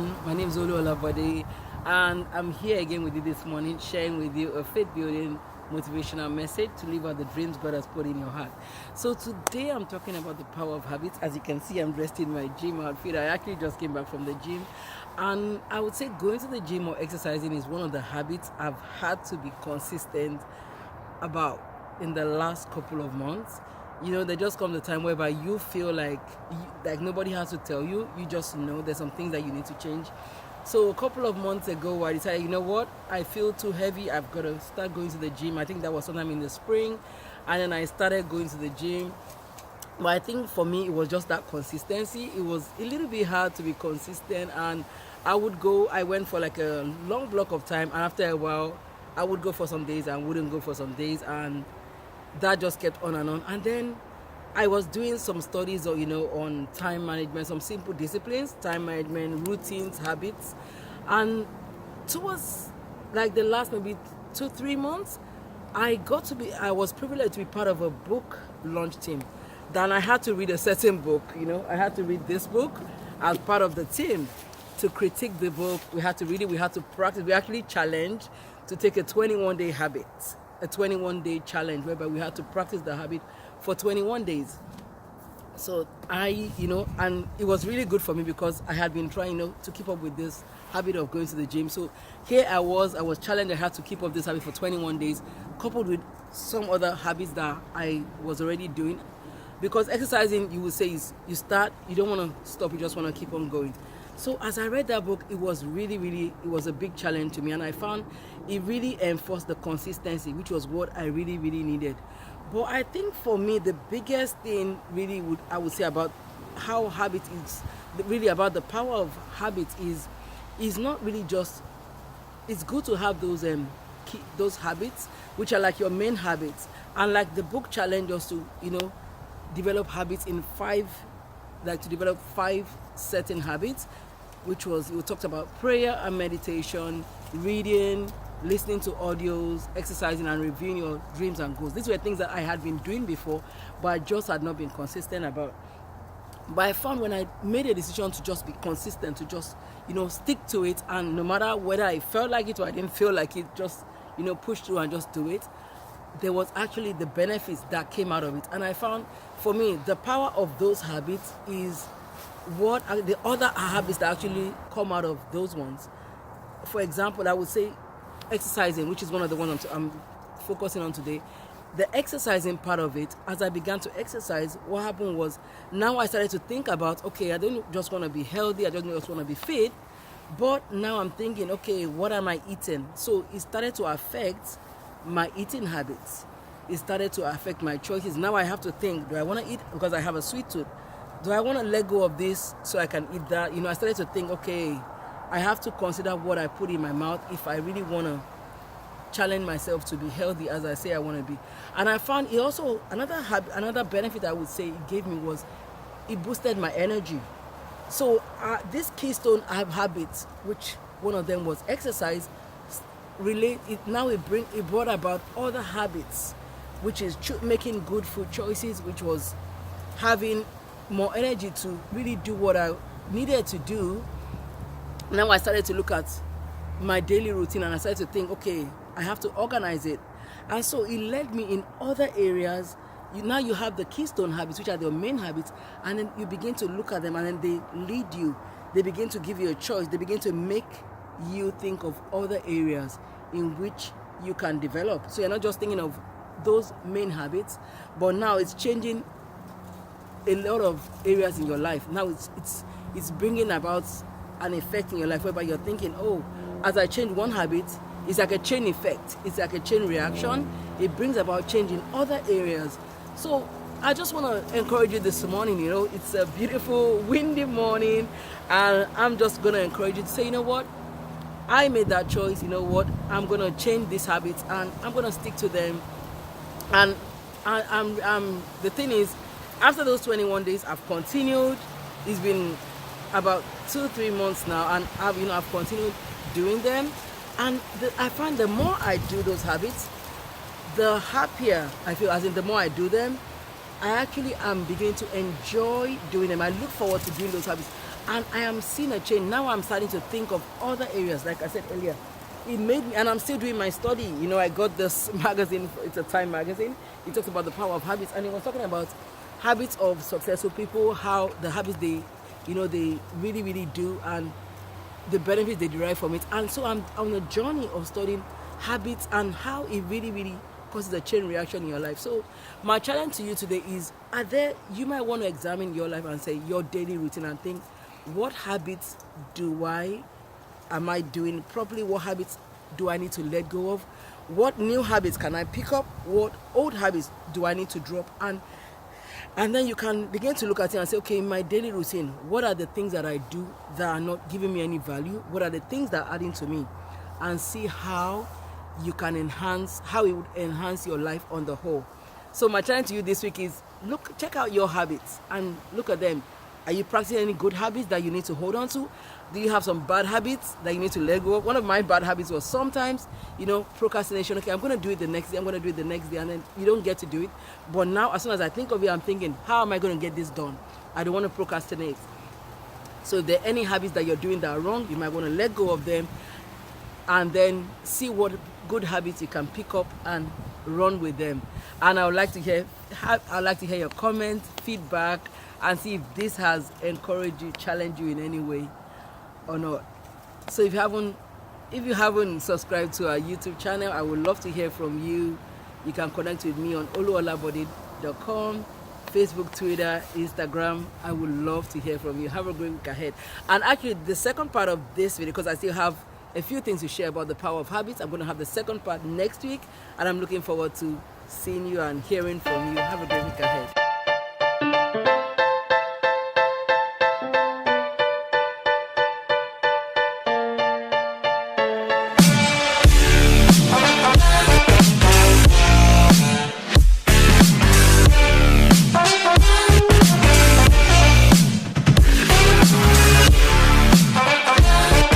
everyone. My name is Olu Olabode, and I'm here again with you this morning, sharing with you a faith-building motivational message to live out the dreams God has put in your heart. So today I'm talking about the power of habits. As you can see, I'm dressed in my gym outfit. I actually just came back from the gym, and I would say going to the gym or exercising is one of the habits I've had to be consistent about in the last couple of months. You know, there just comes a time whereby you feel like nobody has to tell you. You just know there's some things that you need to change. So a couple of months ago, I decided, you know what, I feel too heavy. I've got to start going to the gym. I think that was sometime in the spring, and then I started going to the gym. But I think for me, it was just that consistency. It was a little bit hard to be consistent, and I went for like a long block of time, and after a while, I would go for some days and wouldn't go for some days, and that just kept on. And then I was doing some studies on time management, some simple disciplines, time management, routines, habits. And towards like the last maybe 2-3 months, I was privileged to be part of a book launch team. Then I had to read a certain book, I had to read this book as part of the team to critique the book. We had to read it, we had to practice. We actually challenged to take a 21-day habit, a 21-day challenge whereby we had to practice the habit for 21 days. So and it was really good for me because I had been trying, to keep up with this habit of going to the gym. So here I was challenged. I had to keep up this habit for 21 days, coupled with some other habits that I was already doing. Because exercising, you would say, is you start, you don't want to stop, you just want to keep on going. So as I read that book, it was it was a big challenge to me, and I found it really enforced the consistency, which was what I really, really needed. But I think for me, the biggest thing really I would say about how habit is, really about the power of habits is not really just, it's good to have those habits, which are like your main habits. And like the book challenged us to, develop habits in to develop 5 certain habits, which was, we talked about prayer and meditation, reading, listening to audios, exercising, and reviewing your dreams and goals. These were things that I had been doing before, but I just had not been consistent about. But I found when I made a decision to just be consistent, to just, stick to it, and no matter whether I felt like it or I didn't feel like it, just, push through and just do it, there was actually the benefits that came out of it. And I found, for me, the power of those habits is what are the other habits that actually come out of those ones. For example, I would say exercising, which is one of the ones I'm focusing on today. The exercising part of it, as I began to exercise, what happened was, now I started to think about, okay, I don't just want to be healthy, I don't just want to be fit, but now I'm thinking, okay, what am I eating? So it started to affect my eating habits. It started to affect my choices. Now I have to think, do I want to eat because I have a sweet tooth? Do I want to let go of this so I can eat that? I started to think, okay, I have to consider what I put in my mouth if I really want to challenge myself to be healthy as I say I want to be. And I found it also, another benefit I would say it gave me was it boosted my energy. So this keystone habits, which one of them was exercise, it brought about other habits, which is making good food choices, which was having more energy to really do what I needed to do. Now I started to look at my daily routine and I started to think, okay, I have to organize it. And so it led me in other areas. Now you have the keystone habits, which are the main habits, and then you begin to look at them and then they lead you. They begin to give you a choice. They begin to make you think of other areas in which you can develop. So you're not just thinking of those main habits, but now it's changing a lot of areas in your life. Now it's bringing about an effect in your life whereby you're thinking, oh, as I change one habit, it's like a chain effect. It's like a chain reaction. It brings about change in other areas. So I just want to encourage you this morning. It's a beautiful, windy morning, and I'm just going to encourage you to say, you know what? I made that choice. You know what? I'm going to change these habits, and I'm going to stick to them. And the thing is, after those 21 days, I've continued. It's been about 2-3 months now, and I've continued doing them. And I find the more I do those habits, the happier I feel. As in, the more I do them, I actually am beginning to enjoy doing them. I look forward to doing those habits. And I am seeing a change. Now I'm starting to think of other areas, like I said earlier. It made me, and I'm still doing my study. You know, I got this magazine, it's a Time magazine. It talks about the power of habits, and it was talking about habits of successful people, how the habits they, they really, really do, and the benefits they derive from it. And so I'm on a journey of studying habits and how it really, really causes a chain reaction in your life. So my challenge to you today is, you might want to examine your life and say your daily routine and think, what habits am I doing properly? What habits do I need to let go of? What new habits can I pick up? What old habits do I need to drop? And then you can begin to look at it and say, okay, in my daily routine, what are the things that I do that are not giving me any value? What are the things that are adding to me? And see how it would enhance your life on the whole. So my challenge to you this week is, check out your habits and look at them. Are you practicing any good habits that you need to hold on to? Do you have some bad habits that you need to let go of? One of my bad habits was sometimes, procrastination. Okay, I'm going to do it the next day. I'm going to do it the next day. And then you don't get to do it. But now, as soon as I think of it, I'm thinking, how am I going to get this done? I don't want to procrastinate. So if there are any habits that you're doing that are wrong, you might want to let go of them and then see what good habits you can pick up and run with them. And I'd like to hear your comments, feedback, and see if this has encouraged you, challenged you in any way or not. So if you haven't subscribed to our YouTube channel, I would love to hear from you. You can connect with me on oluolabode.com, Facebook, Twitter, Instagram. I would love to hear from you. Have a great week ahead. And actually, the second part of this video, because I still have a few things to share about the power of habits, I'm going to have the second part next week, and I'm looking forward to seeing you and hearing from you. Have a great week ahead.